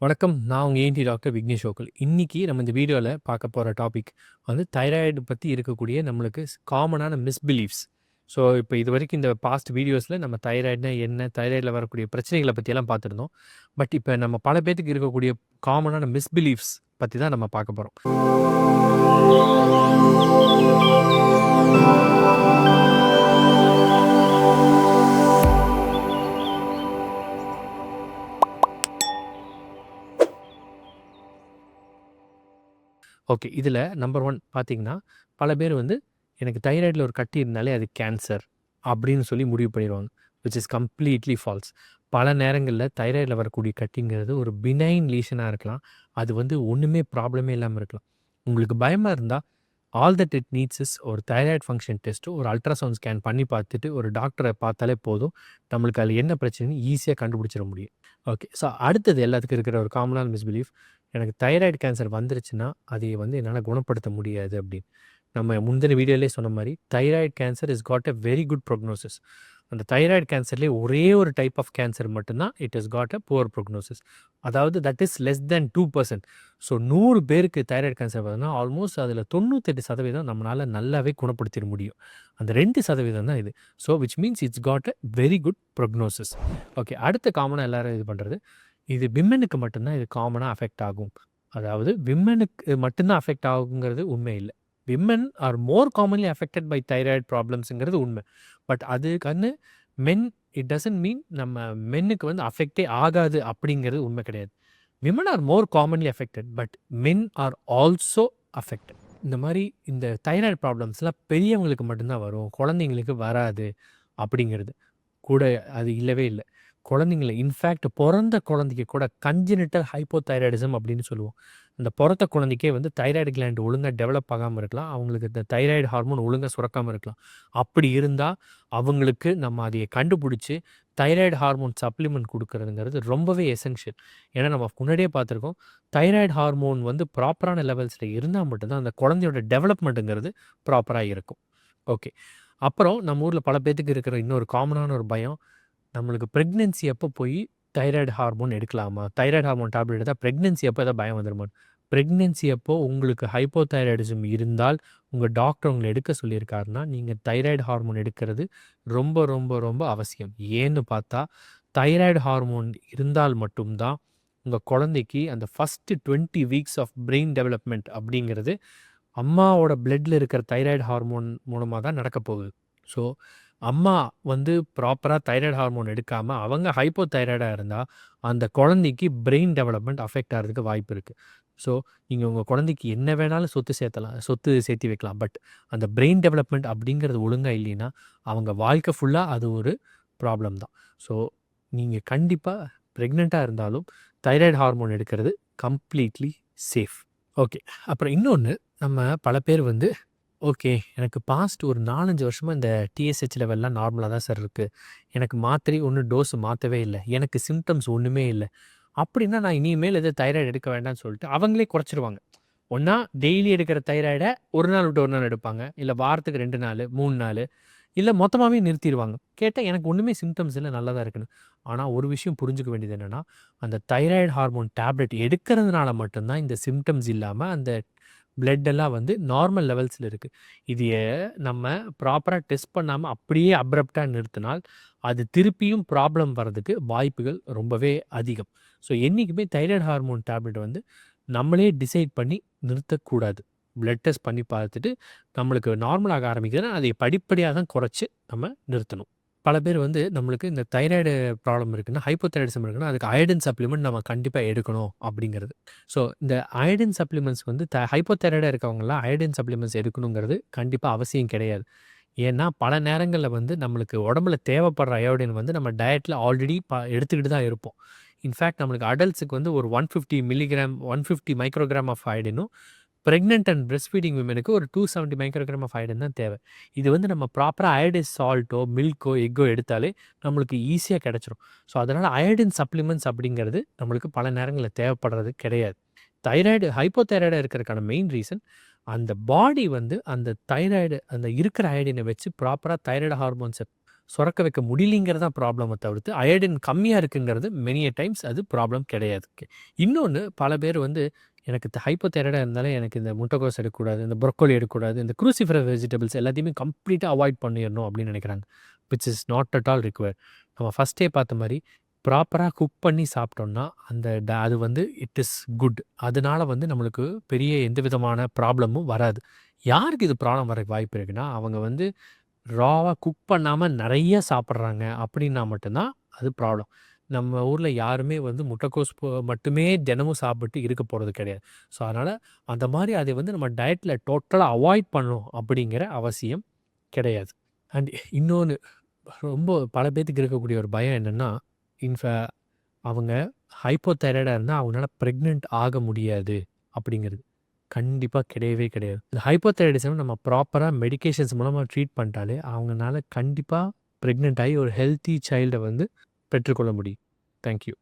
வணக்கம். நான் உங்க ENT டாக்டர் விக்னேஷ் கோகுல். இன்னைக்கு நம்ம இந்த வீடியோல பார்க்க போற டாபிக் வந்து தைராய்டு பத்தி இருக்கக்கூடிய நம்மளுக்கு காமனான மிஸ்பிலீஃப்ஸ். ஸோ, இப்ப இதுவரைக்கும் இந்த பாஸ்ட் வீடியோஸ்ல நம்ம தைராய்டுனா என்ன? தைராய்டுல வரக்கூடிய பிரச்சனைகள பத்தியெல்லாம் பார்த்துருந்தோம். பட் இப்ப நம்ம பல பேத்துக்கு இருக்கக்கூடிய காமனான மிஸ்பிலீஃப்ஸ் பத்தி தான் நம்ம பார்க்க போறோம். ஓகே. இதில நம்பர் 1 பார்த்தீங்கன்னா, பல பேர் வந்து எனக்கு தைராய்டுல ஒரு கட்டி இருந்தாலே அது கேன்சர் அப்படின்னு சொல்லி முடிவு பண்ணிருவாங்க. Which is completely false. பல நேரங்கள்ல தைராய்டுல வரக்கூடிய கட்டிங்கிறது ஒரு பினைன் லீஷனா இருக்கலாம். அது வந்து ஒண்ணுமே ப்ராப்ளமே இல்லாம இருக்கலாம். உங்களுக்கு பயமா இருந்தா, all that it needs is ஒரு தைராய்டு ஃபங்ஷன் டெஸ்ட்டோ, ஒரு அல்ட்ராசவுண்ட் ஸ்கேன் பண்ணி பார்த்துட்டு, ஒரு டாக்டர பார்த்தாலே போதும். நம்மளுக்கு அதில என்ன பிரச்சனைன்னு ஈஸியா கண்டுபிடிச்சிட முடியும். ஓகே. ஸோ அடுத்தது எல்லாத்துக்கும் இருக்கிற ஒரு காமனான மிஸ்பிலீஃப், எனக்கு தைராய்டு கேன்சர் வந்துருச்சுன்னா, அதை வந்து என்னால குணப்படுத்த முடியாது அப்படின்னு. நம்ம முந்தின வீடியோலயே சொன்ன மாரி, thyroid cancer is got a very good prognosis. அந்த தைராய்டு கேன்சர்லயே ஒரே ஒரு டைப் ஆஃப் கேன்சர் மட்டும் தான் it has got a poor prognosis. அதாவது that is less then 2%. So 100 பேருக்கு தைராய்டு கேன்சர் வருதுன்னா, ஆல்மோஸ்ட் அதில 98% நம்மளால நல்லாவே குணப்படுத்திட முடியும். அந்த 2% தான் இது. So which means it's God a very good prognosis. Okay. அடுத்த காமனா எல்லாரும் இது பண்றது, இது விமென்னுக்கு மட்டும் தான் இது காமனா அஃபெக்ட் ஆகும். அதாவது விமென்னுக்கு மட்டும் தான் அஃபெக்ட் ஆகுங்கிறது உண்மை இல்ல. Women are more commonly affected by thyroid ப்ராப்ளம்ஸ்ங்கிறது உண்மை. பட் அதுக்கான மென் இட் டசன்ட் மீன் நம்ம மென்னுக்கு வந்து அஃபெக்டே ஆகாது அப்படிங்கிறது உண்மை கிடையாது. Women R more commonly affected but men are also affected. இந்த மாரி இந்த தைராய்டு ப்ராப்ளம்ஸ்லாம் பெரியவங்களுக்கு மட்டும் தான் வரும். குழந்தைங்களுக்கு வராது அப்படிங்கிறது கூட அது இல்லவே இல்ல. குழந்தைங்கள இன்ஃபேக்ட் பொறந்த குழந்தைக்கு கூட கன்ஜெனிட்டல் ஹைப்போதைராய்டிசம் அப்படின்னு சொல்லுவோம். அந்த பொறந்த குழந்தைக்கே வந்து தைராய்டு கிளாண்ட் ஒழுங்கா டெவலப் ஆகாம இருக்கலாம். அவங்களுக்கு இந்த தைராய்டு ஹார்மோன் ஒழுங்கா சுரக்காம இருக்கலாம். அப்படி இருந்தா அவங்களுக்கு நம்ம அதைய கண்டுபிடிச்சு தைராய்டு ஹார்மோன் சப்ளிமெண்ட் குடுக்குறதுங்கிறது ரொம்பவே எசென்ஷியல். ஏன்னா நம்ம முன்னாடியே பார்த்துருக்கோம். தைராய்டு ஹார்மோன் வந்து ப்ராப்பரான லெவல்ஸ்ல இருந்தா மட்டும் தான் அந்த குழந்தையோட டெவலப்மெண்ட்ங்கிறது ப்ராப்பரா இருக்கும். ஓகே. அப்புறம் நம்ம ஊர்ல பல பேத்துக்கு இருக்கிற இன்னொரு காமனான ஒரு பயம், நம்மளுக்கு பிரெக்னன்சி அப்போ போய் தைராய்டு ஹார்மோன் எடுக்கலாமா? தைராய்டு ஹார்மோன் டேப்லெட் எடுத்தா பிரெக்னன்சி அப்போ ஏதாவது பயம் வந்துருமான்னு? பிரெக்னன்சி அப்போ உங்களுக்கு ஹைப்போதைராய்டிசம் இருந்தால், உங்க டாக்டர் உங்கள எடுக்க சொல்லியிருக்காருன்னா, நீங்க தைராய்டு ஹார்மோன் எடுக்கிறது ரொம்ப, ரொம்ப, ரொம்ப அவசியம். ஏன்னு பார்த்தா, தைராய்டு ஹார்மோன் இருந்தால் மட்டும் தான், உங்க குழந்தைக்கு அந்த first 20 weeks of brain development அப்படிங்கிறது, அம்மாவோட பிளட்ல இருக்கிற தைராய்டு ஹார்மோன் மூலமா தான் நடக்கப் போகுது. ஸோ, அம்மா வந்து ப்ராப்பரா தைராய்டு ஹார்மோன் எடுக்காம, அவங்க ஹைப்போதைராய்டா இருந்தா, அந்த குழந்தைக்கு பிரெயின் டெவலப்மென்ட் அஃபெக்ட் ஆகுறதுக்கு வாய்ப்பு இருக்கு. ஸோ, நீங்க உங்க குழந்தைக்கு என்ன வேணாலும் சொத்து சேர்த்து வைக்கலாம். பட் அந்த பிரெயின் டெவலப்மென்ட் அப்படிங்கிறது ஒழுங்கா இல்லைன்னா, அவங்க வாழ்க்கை ஃபுல்லா அது ஒரு ப்ராப்ளம் தான். ஸோ, நீங்க கண்டிப்பா பிரெக்னன்ட்டா இருந்தாலும் தைராய்டு ஹார்மோன் எடுக்கிறது கம்ப்ளீட்லி சேஃப். ஓகே. அப்புறம் இன்னொன்னு, நம்ம பல பேர் வந்து ஓகே. எனக்கு பாஸ்ட் ஒரு 4, 5 வருஷமா இந்த டிஎஸ்ஹெச் லெவல்லாம் நார்மலா தான் சார் இருக்கு. எனக்கு மாத்திரை ஒண்ணும் டோஸ் மாத்தவே இல்ல. எனக்கு சிம்ப்டம்ஸ் ஒண்ணுமே இல்ல. அப்படின்னா நான் இனிமேல் எது தைராய்டு எடுக்க வேண்டாம்னு சொல்லிட்டு அவங்களே குறைச்சிருவாங்க. ஒண்ணா டெய்லி எடுக்கிற தைராய்ட 1 நாள் விட்டு 1 நாள் எடுப்பாங்க. இல்ல வாரத்துக்கு 2 நாளு, 3 நாளு, இல்ல மொத்தமாவே நிறுத்திருவாங்க. கேட்டா எனக்கு ஒண்ணுமே சிம்ப்டம்ஸ் இல்ல நல்லா தான் இருக்குன்னு. ஆனா ஒரு விஷயம் புரிஞ்சுக்க வேண்டியது என்னன்னா, அந்த தைராய்டு ஹார்மோன் டேப்லெட் எடுக்கிறதுனால மட்டும் தான் இந்த சிம்ப்டம்ஸ் இல்லாம அந்த பிளட் எல்லாம் வந்து நார்மல் லெவல்ஸ்ல இருக்கு. இதைய நம்ம ப்ராப்பரா டெஸ்ட் பண்ணாம அப்படியே அப்ரப்ட்டா நிறுத்தினால், அது திருப்பியும் ப்ராப்ளம் வர்றதுக்கு வாய்ப்புகள் ரொம்பவே அதிகம். ஸோ என்னைக்குமே தைராய்டு ஹார்மோன் டேப்லெட் வந்து நம்மளே டிசைட் பண்ணி நிறுத்தக்கூடாது. பிளட் டெஸ்ட் பண்ணி பார்த்துட்டு, நம்மளுக்கு நார்மல் ஆக ஆரம்பிக்குதுன்னா, அதை படிப்படியா தான் குறைச்சு நம்ம நிறுத்தணும். பல பேர் வந்து நம்மளுக்கு இந்த தைராய்டு ப்ராப்ளம் இருக்குன்னா, ஹைப்போதைராய்டிசம் இருக்குன்னா, அதுக்கு அயோடின் சப்ளிமெண்ட் நம்ம கண்டிப்பா எடுக்கணும் அப்படிங்கிறது. ஸோ இந்த அயோடின் சப்ளிமெண்ட்ஸ் வந்து ஹைப்போதைராய்டா இருக்கவங்கலாம் அயோடின் சப்ளிமெண்ட்ஸ் எடுக்கணுங்கிறது கண்டிப்பா அவசியம் கிடையாது. ஏன்னா, பல நேரங்கள்ல வந்து நம்மளுக்கு உடம்புல தேவைப்படுற அயோடின் வந்து நம்ம டயட்ல ஆல்ரெடி எடுத்துக்கிட்டு தான் இருப்போம். இன்ஃபாக்ட் நம்மளுக்கு அடல்ட்ஸுக்கு வந்து ஒரு 150 மில்லிகிராம் 150 மைக்ரோகிராம் ஆஃப் அயோடினும், பிரெக்னன்ட் அண்ட் பிரெஸ்ட் ஃபீடிங் விமெனுக்கு ஒரு 270 மைக்ரோகிராம் ஆஃப் அயோடின் தான் தேவை. இது வந்து நம்ம ப்ராப்பரா அயோடைஸ் சால்ட்டோ, மில்க்கோ, எக்கோ எடுத்தாலே நம்மளுக்கு ஈஸியா கிடைச்சிரும். ஸோ, அதனால அயோடின் சப்ளிமெண்ட்ஸ் அப்படிங்கிறது நம்மளுக்கு பல நேரங்கள்ல தேவைப்படுறது கிடையாது. தைராய்டு ஹைப்போதைராய்டா இருக்கிறதுக்கான மெயின் ரீசன், அந்த பாடி வந்து அந்த தைராய்டு அந்த இருக்கிற அயோடின வச்சு ப்ராப்பரா தைராய்டு ஹார்மோன்ஸ சுரக்க வைக்க முடியலைங்கிறது தான் ப்ராப்ளம தவிர்த்து, அயோடின் கம்மியா இருக்குங்கிறது மெனி எ டைம்ஸ் அது ப்ராப்ளம் கிடையாது. இன்னொன்னு பல பேர் வந்து எனக்கு ஹைப்போதைராய்டா இருந்தாலே எனக்கு இந்த முட்டைக்கோஸ் எடுக்கக்கூடாது, இந்த ப்ரோக்கோலி எடுக்கக்கூடாது, இந்த க்ரூசிஃபரஸ் வெஜிடபிள்ஸ் எல்லாத்தையுமே கம்ப்ளீட்டா அவாய்ட் பண்ணிறணும் அப்படின்னு நினைக்கிறாங்க. Which is not at all required. நம்ம ஃபர்ஸ்ட்டே பார்த்த மாரி ப்ராப்பரா குக் பண்ணி சாப்பிட்டோம்னா, அந்த அது வந்து இட் இஸ் குட். அதனால வந்து நம்மளுக்கு பெரிய எந்த விதமான ப்ராப்ளமும் வராது. யாருக்கு இது ப்ராப்ளம் வர வாய்ப்பு இருக்குன்னா, அவங்க வந்து ராவா குக் பண்ணாம நெறைய சாப்பிடுறாங்க அப்படின்னா மட்டும் தான் அது ப்ராப்ளம். நம்ம ஊர்ல யாருமே வந்து முட்டைக்கோஸ் மட்டுமே தினமும் சாப்பிட்டு இருக்க போறது கிடையாது. ஸோ, அதனால அந்த மாரி அதை வந்து நம்ம டயட்ல டோட்டலா அவாய்ட் பண்ணணும் அப்படிங்கிற அவசியம் கிடையாது. அண்ட் இன்னொன்னு ரொம்ப பல பேத்துக்கு இருக்கக்கூடிய ஒரு பயம் என்னன்னா, இன்ஃப அவங்க ஹைப்போதைராய்டா இருந்தா அவங்களால பிரெக்னன்ட் ஆக முடியாது அப்படிங்கிறது. கண்டிப்பா கிடையவே கிடையாது. இந்த ஹைப்போதைராய்டிசம் நம்ம ப்ராப்பரா மெடிகேஷன்ஸ் மூலமா ட்ரீட் பண்ணிட்டாலே, அவங்கனால கண்டிப்பா பிரெக்னன்ட் ஆகி ஒரு ஹெல்த்தி சைல்ட வந்து பெற்றுக்கொள்ள முடியும். Thank you.